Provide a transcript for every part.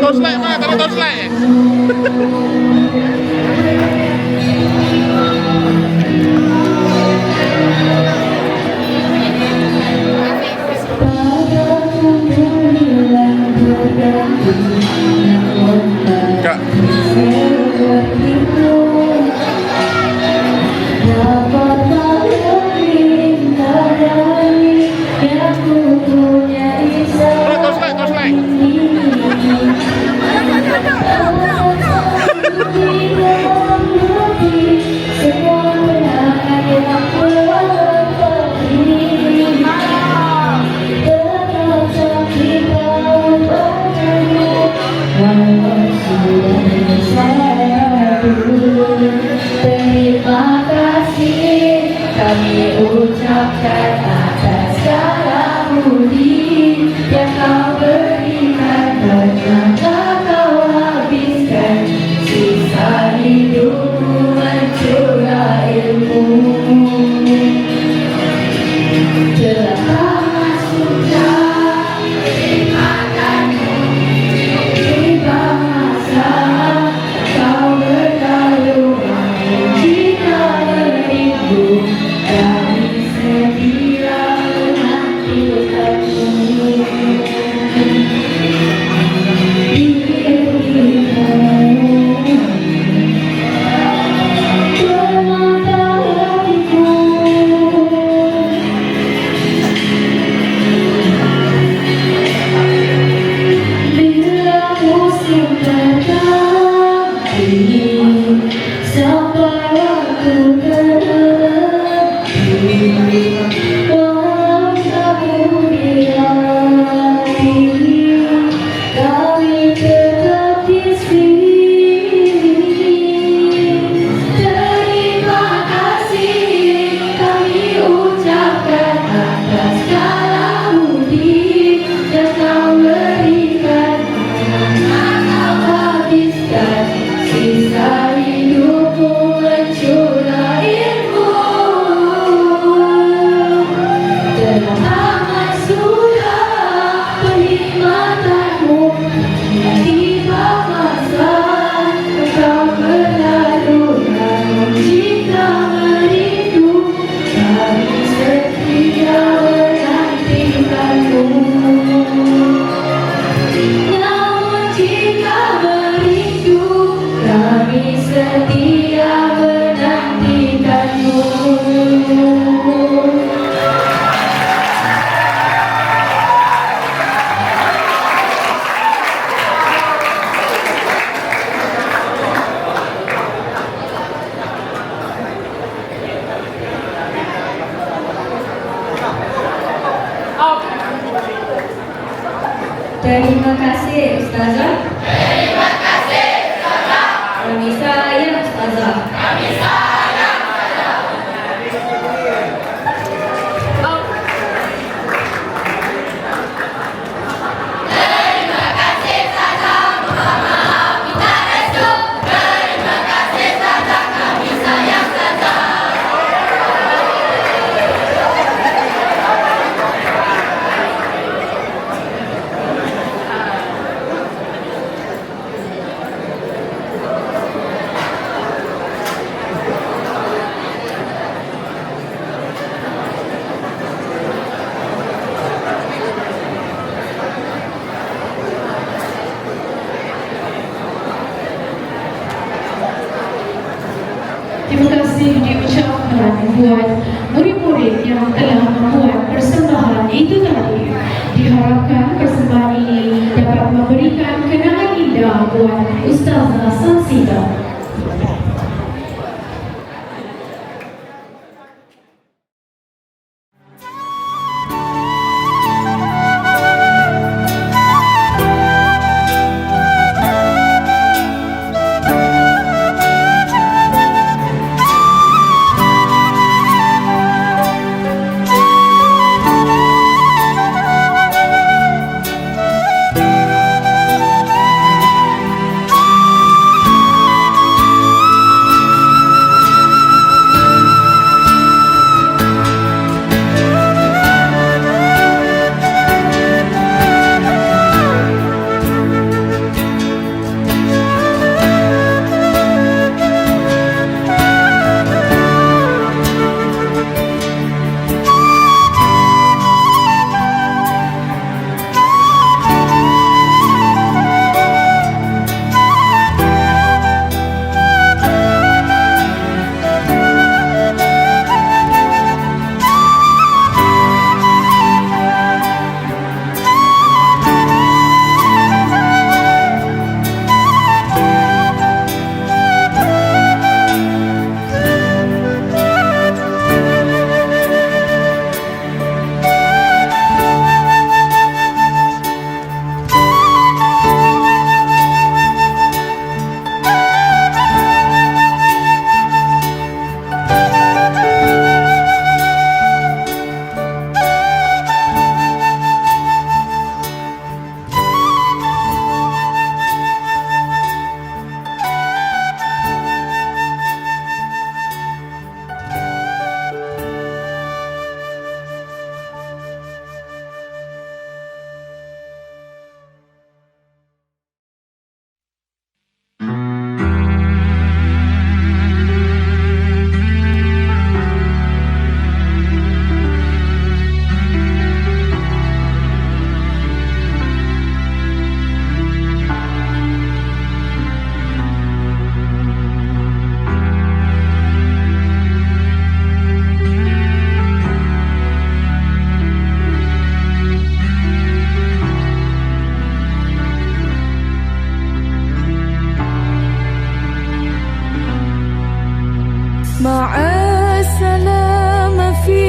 Torchlight mana? Tak ada torchlight. Kak. Torchlight. Terima kasih kami ucapkan atas segala budi yang kau berikan dan yang kau habiskan. Sisa hidupmu mencurah ilmu. Telah lama sudah dimakanmu di bahasa kau berlalu. Jika merindu kami sedia menantikanmu. Terima kasih Ustazah. Terima kasih Ustazah. Kami sayang Ustazah. Kami sayang Ustazah. Terima kasih Ustazah. Mohon maaf minta restu. Terima kasih Ustazah. Kami sayang Ustazah. ucapkan buat murid-murid yang telah membuat persembahan itu tadi. Diharapkan persembahan ini dapat memberikan kenangan indah buat Ustazah Sansita. مع السلامة في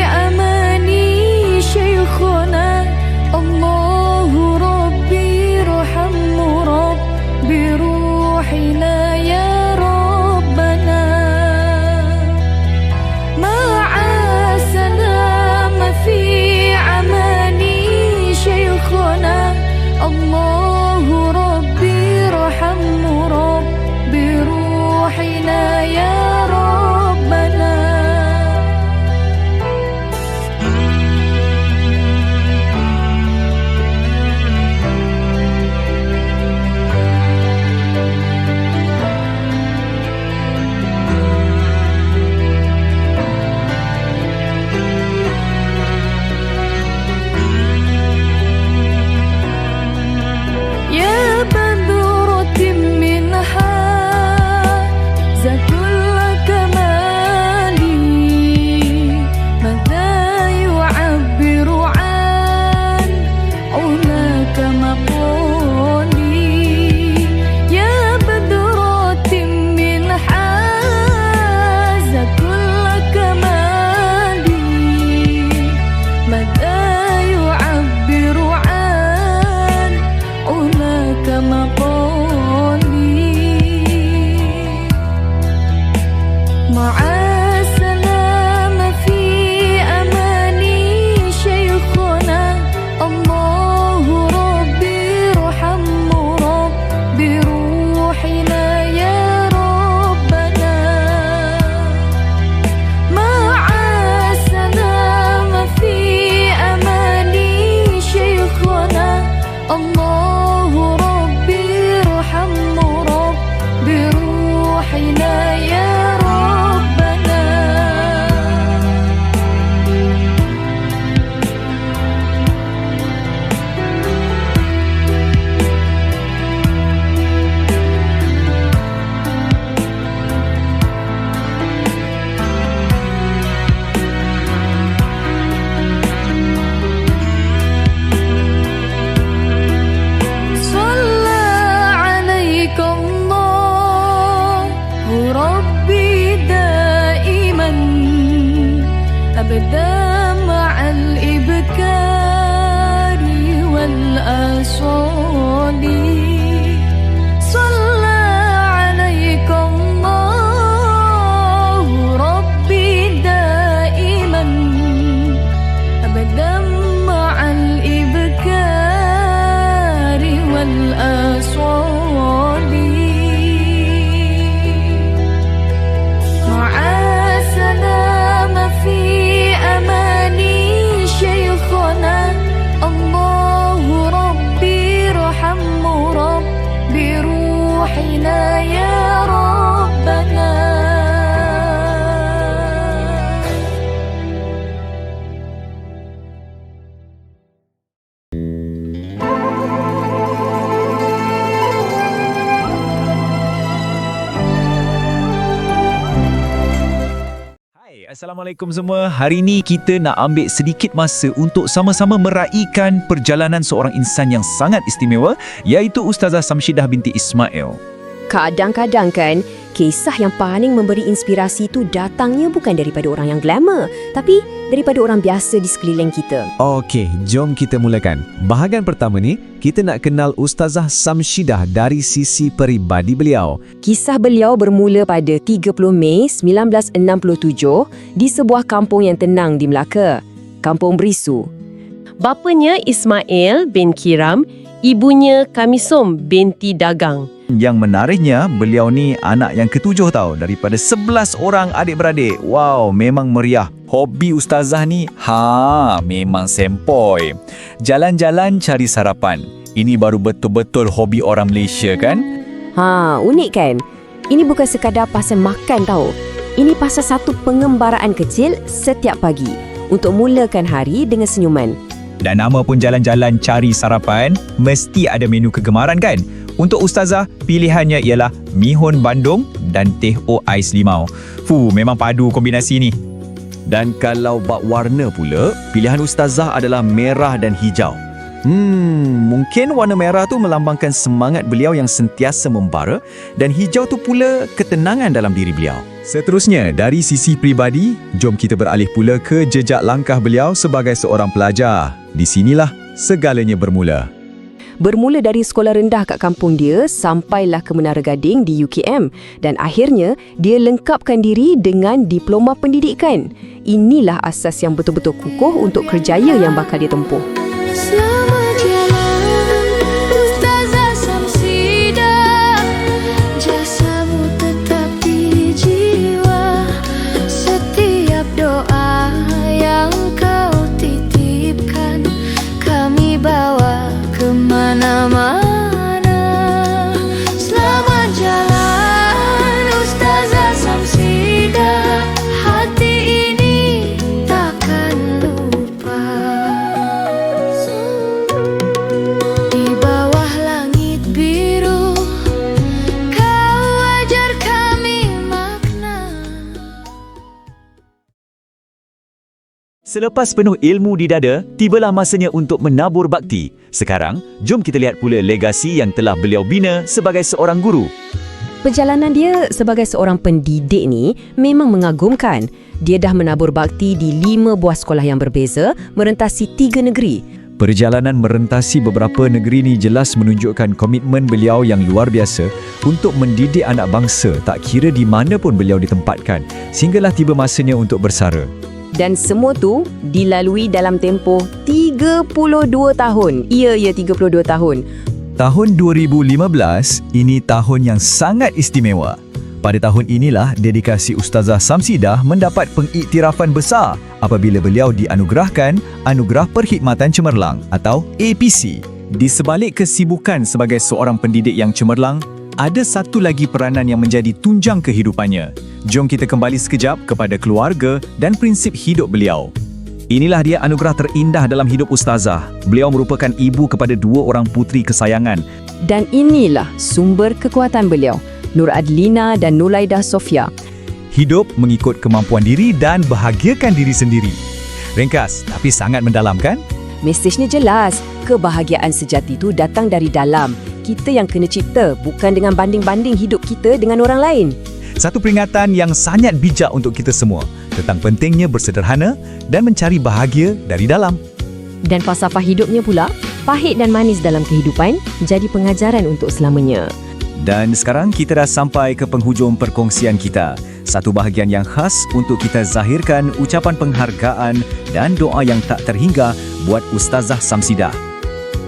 أماني شيخنا الله ربي ارحم رب بروحنا يا ربنا مع السلامة في أماني شيخنا الله ربي ارحم رب بروحنا يا ربنا أبدا مع الإبكار والأصال صلى عليك الله ربي دائما أبدا مع الإبكار والأصال مع السلام في أماني شيخنا الله ربي ارحم رب بروحنا يا ربنا. Assalamualaikum semua. Hari ini kita nak ambil sedikit masa untuk sama-sama meraihkan perjalanan seorang insan yang sangat istimewa, iaitu Ustazah Samsyidah binti Ismail. Kadang-kadang kan, kisah yang paling memberi inspirasi tu datangnya bukan daripada orang yang glamour, tapi daripada orang biasa di sekeliling kita. Okey, jom kita mulakan. Bahagian pertama ni, kita nak kenal Ustazah Samsyidah dari sisi peribadi beliau. Kisah beliau bermula pada 30 Mei 1967 di sebuah kampung yang tenang di Melaka, Kampung Berisu. Bapanya Ismail bin Kiram, ibunya Kamisum binti Dagang. Yang menariknya, beliau ni anak yang ke-7 tau daripada 11 orang adik-beradik. Wow, memang meriah. Hobi Ustazah ni, memang sempoi. Jalan-jalan cari sarapan. Ini baru betul-betul hobi orang Malaysia kan? Unik kan? Ini bukan sekadar pasal makan tau. Ini pasal satu pengembaraan kecil setiap pagi untuk mulakan hari dengan senyuman. Dan nama pun jalan-jalan cari sarapan, mesti ada menu kegemaran kan? Untuk Ustazah, pilihannya ialah mihun Bandung dan teh o ais limau. Memang padu kombinasi ni. Dan kalau bab warna pula, pilihan Ustazah adalah merah dan hijau. Mungkin warna merah tu melambangkan semangat beliau yang sentiasa membara, dan hijau tu pula ketenangan dalam diri beliau. Seterusnya, dari sisi peribadi, jom kita beralih pula ke jejak langkah beliau sebagai seorang pelajar. Di sinilah segalanya bermula. Bermula dari sekolah rendah kat kampung dia sampailah ke Menara Gading di UKM, dan akhirnya dia lengkapkan diri dengan diploma pendidikan. Inilah asas yang betul-betul kukuh untuk kerjaya yang bakal dia tempuh. Selamat jalan Ustazah Samsyidah, jasamu tetap di jiwa. Setiap doa yang kau titipkan kami bawa kemana-mana. Selamat jalan Ustazah Samsyidah, hati ini takkan lupa. Di bawah langit biru kau ajar kami makna. Selepas penuh ilmu di dada, tibalah masanya untuk menabur bakti. Sekarang, jom kita lihat pula legasi yang telah beliau bina sebagai seorang guru. Perjalanan dia sebagai seorang pendidik ni memang mengagumkan. Dia dah menabur bakti di 5 buah sekolah yang berbeza, merentasi 3 negeri. Perjalanan merentasi beberapa negeri ni jelas menunjukkan komitmen beliau yang luar biasa untuk mendidik anak bangsa tak kira di mana pun beliau ditempatkan, sehinggalah tiba masanya untuk bersara. Dan semua tu dilalui dalam tempoh 32 tahun. Ya, 32 tahun. Tahun 2015, ini tahun yang sangat istimewa. Pada tahun inilah dedikasi Ustazah Samsyidah mendapat pengiktirafan besar apabila beliau dianugerahkan Anugerah Perkhidmatan Cemerlang atau APC. Di sebalik kesibukan sebagai seorang pendidik yang cemerlang, ada satu lagi peranan yang menjadi tunjang kehidupannya. Jom kita kembali sekejap kepada keluarga dan prinsip hidup beliau. Inilah dia anugerah terindah dalam hidup Ustazah. Beliau merupakan ibu kepada 2 orang puteri kesayangan. Dan inilah sumber kekuatan beliau, Nur Adlina dan Nuraidah Sofia. Hidup mengikut kemampuan diri dan bahagiakan diri sendiri. Ringkas tapi sangat mendalam kan? Mesejnya jelas, kebahagiaan sejati itu datang dari dalam. Kita yang kena cipta, bukan dengan banding-banding hidup kita dengan orang lain. Satu peringatan yang sangat bijak untuk kita semua. tentang pentingnya bersederhana dan mencari bahagia dari dalam. Dan falsafah hidupnya pula, pahit dan manis dalam kehidupan jadi pengajaran untuk selamanya. Dan sekarang kita dah sampai ke penghujung perkongsian kita. Satu bahagian yang khas untuk kita zahirkan ucapan penghargaan dan doa yang tak terhingga buat Ustazah Samsidah.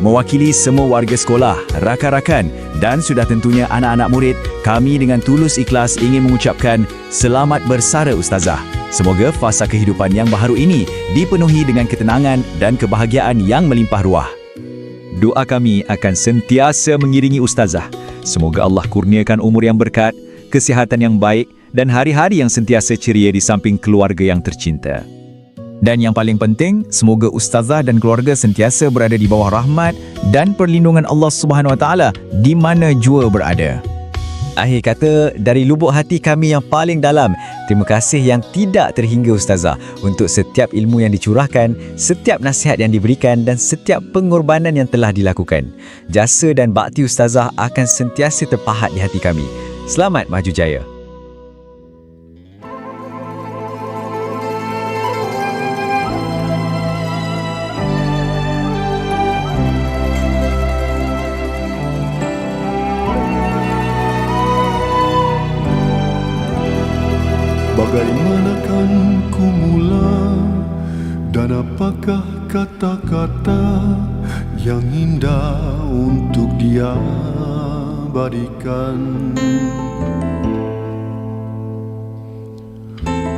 Mewakili semua warga sekolah, rakan-rakan dan sudah tentunya anak-anak murid, kami dengan tulus ikhlas ingin mengucapkan selamat bersara Ustazah. Semoga fasa kehidupan yang baharu ini dipenuhi dengan ketenangan dan kebahagiaan yang melimpah ruah. Doa kami akan sentiasa mengiringi Ustazah. Semoga Allah kurniakan umur yang berkat, kesihatan yang baik dan hari-hari yang sentiasa ceria di samping keluarga yang tercinta. Dan yang paling penting, semoga Ustazah dan keluarga sentiasa berada di bawah rahmat dan perlindungan Allah Subhanahu Wa Taala di mana jua berada. Akhir kata, dari lubuk hati kami yang paling dalam, terima kasih yang tidak terhingga Ustazah untuk setiap ilmu yang dicurahkan, setiap nasihat yang diberikan dan setiap pengorbanan yang telah dilakukan. Jasa dan bakti Ustazah akan sentiasa terpahat di hati kami. Selamat maju jaya. Bagaimanakah ku mula dan apakah kata-kata yang indah untuk diabadikan?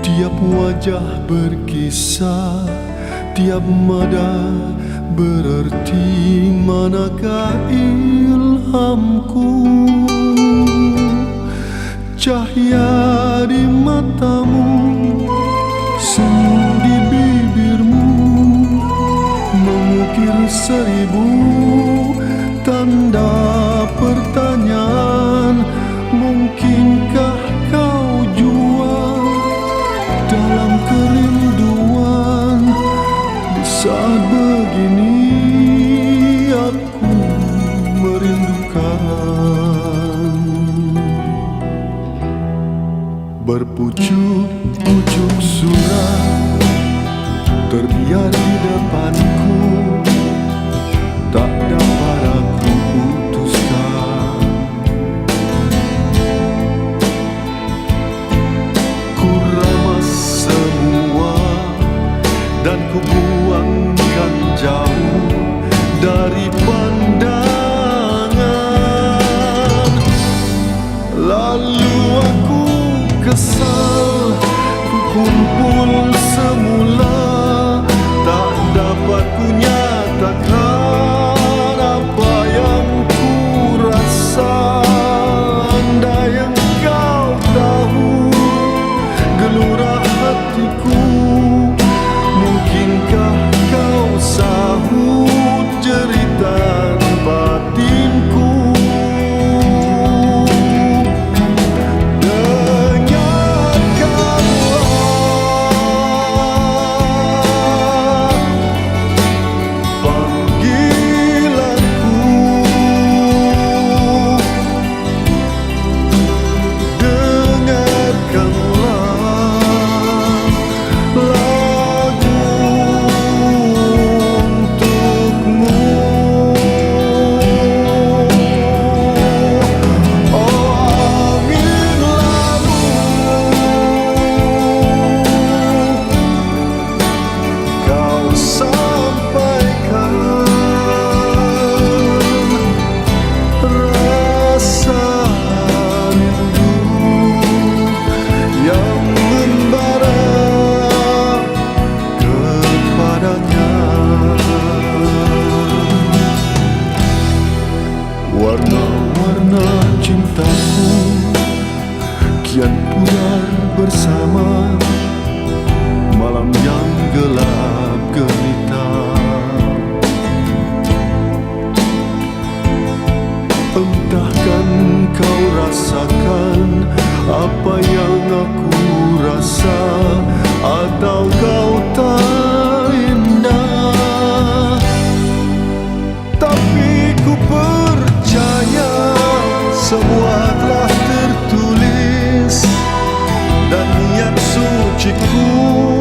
Tiap wajah berkisah, tiap mada bererti, manakah ilhamku? Cahaya di matamu, senyum di bibirmu, mengukir 1000 tanda pertanyaan. Mungkinkah kau jua dalam kerinduan? Di saat begini aku merindukan. Berpucuk-pucuk surat terbiar di depanku, tak dapat aku putuskan. Ku ramas semua dan ku buangkan jauh dari pandangan. Lalu aku kesal, ku kumpul semula, tak dapat ku nyatakan apa yang ku rasa. Andai engkau tahu gelora hatiku, mungkinkah kau sahut jeritan batinku? Warna-warna cintaku kian pudar bersama malam yang gelap gelita. Entahkan kau rasakan apa yang aku rasa, atau kau tak indah. Tapi ku percaya semua telah tertulis dan niat suci cikgu